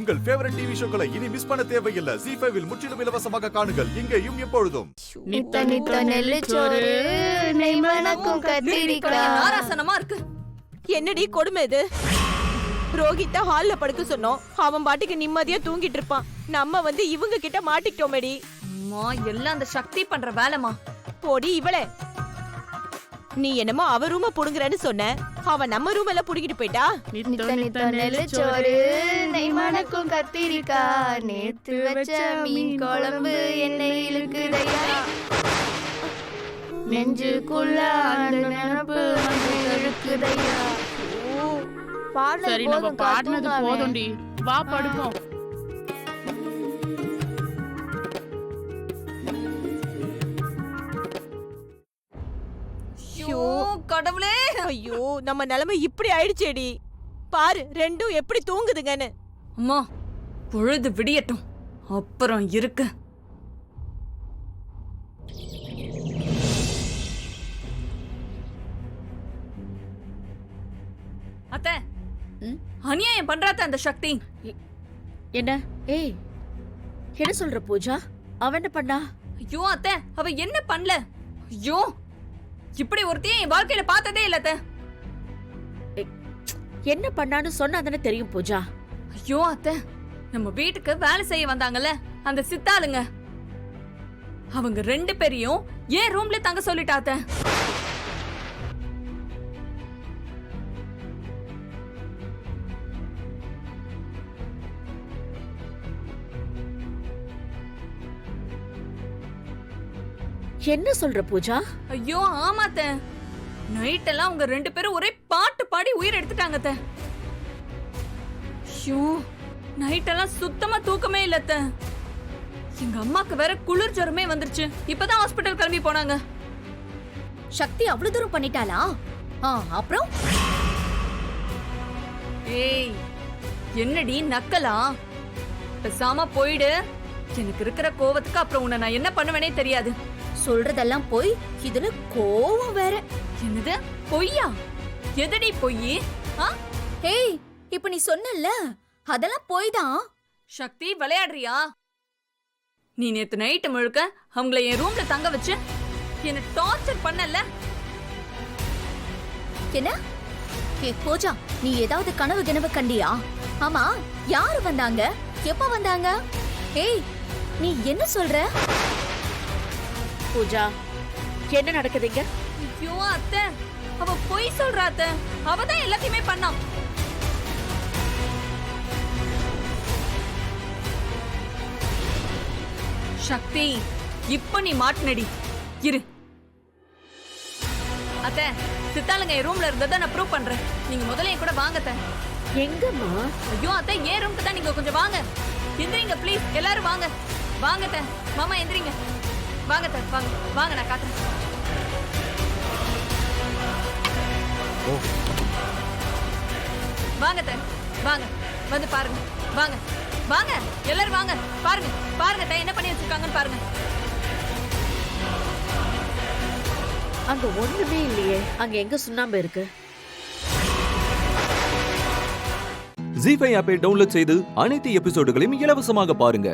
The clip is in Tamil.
உங்கள் ஃபேவரட் டிவி ஷோக்களை இனி மிஸ் பண்ண தேவையில்லை. ZEE5 இல் முற்றிலும் இலவசமாக காணுங்கள். இங்கேயும் எப்பொழுதும். நித்த நித்த நெல்லுச்சோறு நெய் மணக்கும் கத்திரிக்காய். நாராசனமா இருக்கு. என்னடி கொடுமை இது? ரோஹித்த ஹால்ல படுக்க சொன்னோம். அவன் பாட்டுக்கு நிம்மதியா தூங்கிட்டு இருப்பான். நம்ம வந்து இவங்க கிட்ட மாட்டிக்கிட்டோமேடி. அம்மா எல்லாம் அந்த சக்தி பண்ற வேலைமா. போடி இவளே. நீ என்னமோ அவ ரூம புடுங்கறன்னு சொன்ன. அவ நம்ம ரூம் எல்லாம் புடிக்கிட்டு போயிட்டா. நித்த நித்த நெல்லுச்சோறு நெய் மணக்கும் கத்திரிக்காய். நேத்து வச்ச மீன் குழம்பு எண்ணெய் இழுக்குதையா. நெஞ்சுக்குள்ள அந்த நினைப்பு வந்து இழுக்குதையா. சரி நம்ம பாடுனது போதும்டி, வா படுப்போம். ஐயோ கடவுளே, ஐயோ நம்ம நிலைமை இப்படி ஆயிடுச்சேடி. பாரு ரெண்டும் எப்படி தூங்குதுங்கன்னு. அம்மா பொழுது விடியட்டும், அப்புறம் இருக்கு. அத்தை, அநியாயம் பண்றாத்த அந்த சக்தி. என்ன? ஏய், என்ன சொல்ற பூஜா? அவன் என்ன பண்ணா? ஐயோ அத்தை, அவ என்ன பண்ணல? ஐயோ, இப்படி ஒருத்தையும் என் வாழ்க்கையில பார்த்ததே இல்ல அத்தை. என்ன பண்ணான்னு சொன்னா தானே தெரியும் பூஜா. ஐயோ அத்தை, நம்ம வீட்டுக்கு வேலை செய்ய வந்தாங்கல்ல அந்த சித்தாளுங்க, அவங்க 2 பேரையும் ஏன் ரூம்ல தங்க சொல்லிட்டா அத்தை. என்ன சொல்ற பூஜா? ஐயோ ஆமாத்த, நைட் எல்லாம் அவங்க 2 பேரும் ஒரே பாட்டு பாடி உயிர் எடுத்துட்டாங்க அத்தை. ஐயோ நைட் எல்லாம் சுத்தமா தூக்கமே இல்ல அத்தை. எங்க அம்மாக்கு வேற குளிர் ஜுரமே வந்துருச்சு. இப்பதான் ஹாஸ்பிடல் கிளம்பி போனாங்க. சக்தி அவ்வளவு தூரம் பண்ணிட்டாளா? அப்புறம் ஏய் என்னடி நக்கலா? பேசாம போயிடு. எனக்கு இருக்கிற கோவத்துக்கு அப்புறம் உன்னை நான் என்ன பண்ணுவேனே தெரியாது. சொல்றதெல்லாம் போய் இதுல கோவம் வேற. என்னது பொய்யா? எதடி பொய்? ஏய், இப்ப நீ சொன்னல்ல, அதெல்லாம் போய் தான். சக்தி விளையாடுறியா? நீ நேத்து நைட்டு முழுக்க அவங்கள என் ரூம்ல தங்க வச்சு என்ன டார்ச்சர் பண்ணல. என்ன? பூஜா, நீ ஏதாவது கனவு கண்டியா? ஆமா, யாரு வந்தாங்க? எப்ப வந்தாங்க? ஏய், நீ என்ன சொல்ற? பூஜா, என்ன நடக்குதுங்க? ஐயோ அத்தை, அவ பொய் சொல்றா அத்தை. அவதான் எல்லாத்தையுமே பண்ணா. சக்தி, இப்ப நீ மாட்டுனடி. இரு அத்தை, சித்தாளுங்க என் ரூம்ல இருந்ததை நான் ப்ரூவ் பண்றேன். நீங்க முதல்ல என் கூட வாங்க அத்தை. எங்கம்மா? ஐயோ அத்தை, ஏன் ரூம்க்கு தான் நீங்க கொஞ்சம் வாங்க. எந்திரிங்க ப்ளீஸ், எல்லாரும் வாங்க. வாங்க அத்தை, மாமா எந்திரிங்க. வாங்க அத்தை, வாங்க வாங்க, நான் காட்டுறேன். வாங்க அத்தை, வாங்க வந்து பாருங்க. வாங்க வாங்க எல்லாரும் வாங்க. பாருங்க பாருங்க அத்தை, என்ன பண்ணி வச்சிருக்காங்கன்னு பாருங்க. அங்க ஒண்ணுமே இல்லையே. அங்க எங்க சுண்ணாம்பு இருக்கு? ZEE5 ஆப்பை டவுன்லோட் செய்து அனைத்து எபிசோடுகளையும் இலவசமாக பாருங்க.